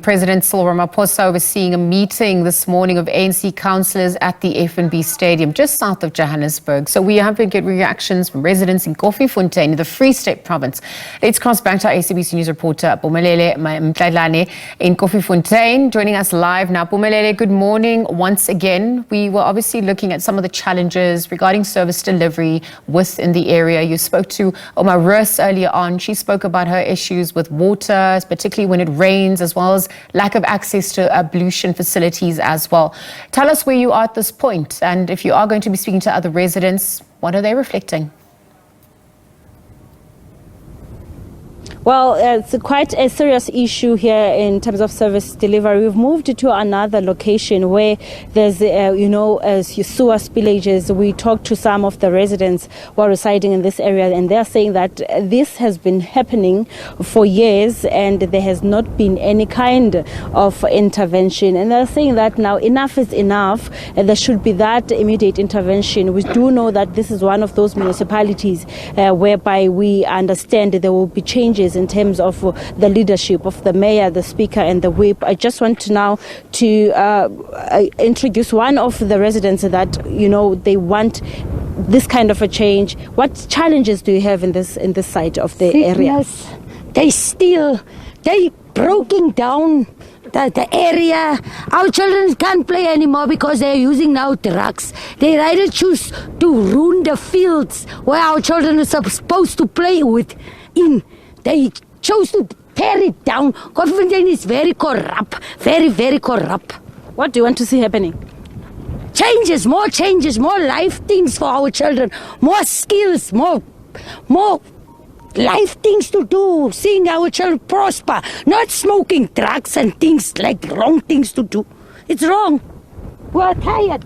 President Cyril Ramaphosa overseeing a meeting this morning of ANC councillors at the FNB Stadium just south of Johannesburg. So we have been getting reactions from residents in Koffiefontein in the Free State province. Let's cross back to our SABC News reporter Aphumelele Mdlalane in Koffiefontein, joining us live now. Aphumelele, good morning once again. We were obviously looking at some of the challenges regarding service delivery within the area. You spoke to Omar Rus earlier on. She spoke about her issues with water, particularly when it rains, as well as lack of access to ablution facilities as well. Tell us where you are at this point, and if you are going to be speaking to other residents, what are they reflecting? Well, it's quite a serious issue here in terms of service delivery. We've moved to another location where there's, sewer spillages. We talked to some of the residents who are residing in this area, and they're saying that this has been happening for years and there has not been any kind of intervention. And they're saying that now enough is enough, and there should be that immediate intervention. We do know that this is one of those municipalities whereby we understand that there will be changes in terms of the leadership of the mayor, the speaker and the whip. I just want to now to introduce one of the residents that, they want this kind of a change. What challenges do you have in this side of the area? They steal, they broken down the area. Our children can't play anymore because they're using now drugs. They rather choose to ruin the fields where our children are supposed to play with in. They chose to tear it down. Koffiefontein is very corrupt, very, very corrupt. What do you want to see happening? Changes, more life things for our children, more skills, more life things to do, seeing our children prosper, not smoking drugs and things like wrong things to do. It's wrong. We're tired.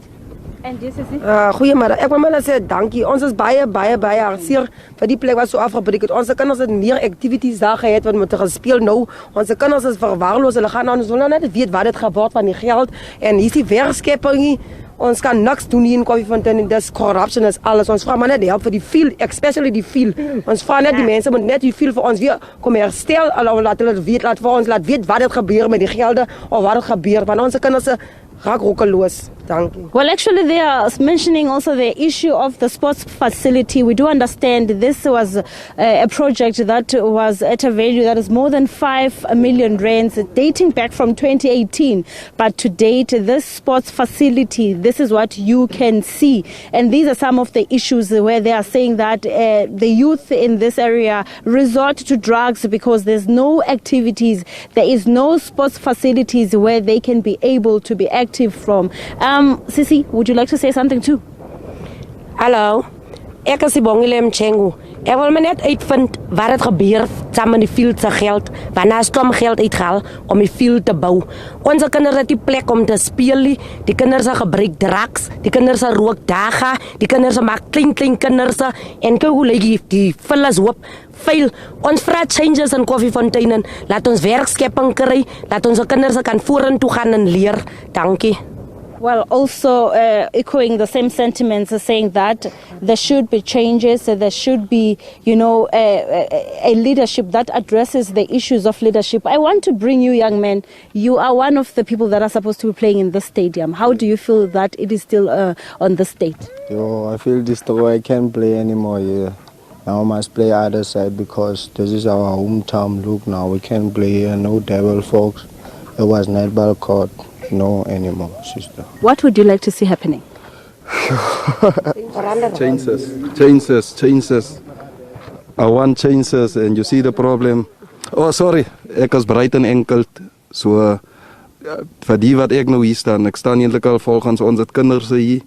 En dis is dit. Goeiemôre. Ek wil maar net sê dankie. Ons is baie hartseer vir die plek wat so afgebreek het. Ons kinders het meer activities daar gehad wat moet gespeel nou. Ons kinders is verwaarloos. Hulle gaan ons wil nou net weet wat dit geword van die geld en hier is die werkskepping. Ons kan niks doen hier in Koffiefontein. Dis corruption is alles. Ons vra maar net help vir die field, especially die field. Ons vra net die mense moet net die field vir ons weer kom herstel. Laat hulle weet, laat weet wat het gebeur met die gelde of wat het gebeur want ons kinders raak roekeloos. Well, actually, they are mentioning also the issue of the sports facility. We do understand this was a project that was at a value that is more than 5 million rands, dating back from 2018. But to date, this sports facility, this is what you can see. And these are some of the issues where they are saying that the youth in this area resort to drugs because there's no activities. There is no sports facilities where they can be able to be active from. Sissy, would you like to say something too? Hallo, ek is Bongile Mchengu. Ek wil maar net uitvind wat het gebeur saam met die field se geld, wanneer stom geld uitgehaal om die field te bou. Ons kinders het die plek om te speel, die kinders gebruik drugs, die kinders rook daga, die kinders maak klein kinders en kyk hoe lyk die vullis hoop veel. Ons vra changes in Koffiefontein, laat ons werkskepping kry, laat ons kinders kan vorentoe gaan en leer. Dankie. Well, also echoing the same sentiments, saying that there should be changes, there should be, a leadership that addresses the issues of leadership. I want to bring you, young men. You are one of the people that are supposed to be playing in this stadium. How do you feel that it is still on the state? I feel this the way I can't play anymore here. Now I must play other side because this is our hometown. Look now, we can't play here. No devil folks. It was netball court. No anymore, sister. What would you like to see happening? Changes. I want changes and you see the problem. Oh, sorry. Ek is breed en enkel. So, vir die wat ek nou hier staan. Ek staan eintlik al volgens ons kinders hier.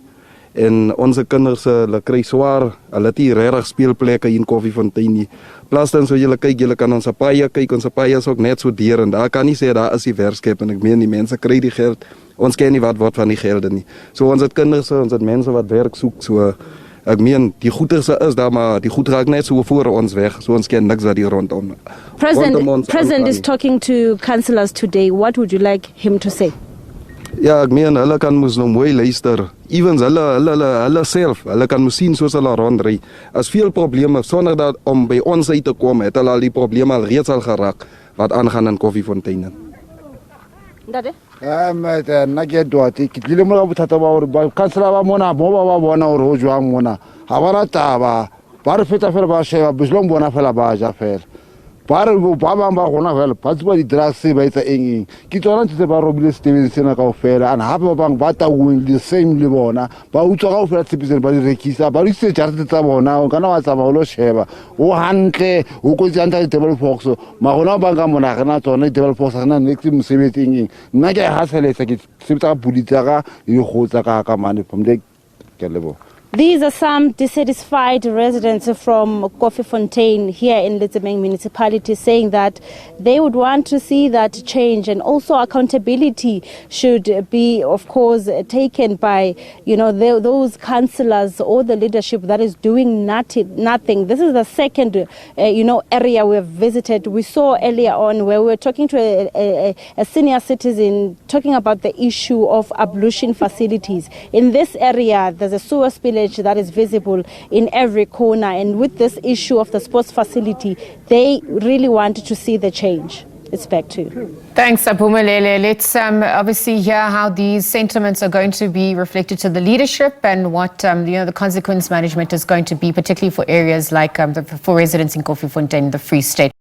En onze kinders hulle kry swaar. Hulle het hier regtig speelplekke hier in Koffiefontein nie. Plaasdan so julle kyk, julle kan ons paai kyk, ons paai is ook net so deur en daar kan nie sê daar is die werkskep en ek meen die mense kry die geld. Ons ken nie wat word van die gelde nie. So ons het kinders, ons het mense wat werk soek. So ek meen die goeders is daar maar die goed raak net so voor ons weg. So ons ken niks wat hier rondom. President is talking to councillors today. What would you like him to say? Ja, ek meen hulle kan mos nou mooi luister. Evens hulle self, hulle kan mos sien soos hulle rondry. As veel probleme sonder dat om by ons uit te kom, het hulle al die probleme al reeds al geraak wat aangaan in Koffiefontein. Ndade? Nna ke Duarte ke tlile mo ka bothata ba hore ba councillor ba mona mo ba bona hore ho jwang mona ha ba na taba ba re feta fela ba sheba bislong bona fela ba ja fela ba re ba bang ba gona fela ba tsuba di drugs ba etsa eng ke tsona tse ba robile Steven sena ka ofela and hape ba bang ba taweng the same le bona ba utswa ka ofela tsepitseng ba di rekisa ba di se jarete tsa bona o kana wa tsamaya lo sheba o hantle o go tsanta di table box ma gona ba nga mona gana tsona di table box gana next mosebetsi eng nna ke ha seletsa ke sebetsa ka bulitsa ka e go tsa ka mane from the ke lebo. These are some dissatisfied residents from Koffiefontein here in Letsemeng municipality saying that they would want to see that change, and also accountability should be, of course, taken by, you know, those councillors or the leadership that is doing nothing. This is the second, area we have visited. We saw earlier on where we were talking to a senior citizen talking about the issue of ablution facilities. In this area, there's a sewer spillage that is visible in every corner, and with this issue of the sports facility, they really wanted to see the change. It's back to you. Thanks, Aphumelele. Let's obviously hear how these sentiments are going to be reflected to the leadership and what the consequence management is going to be, particularly for areas like for residents in Koffiefontein, the Free State.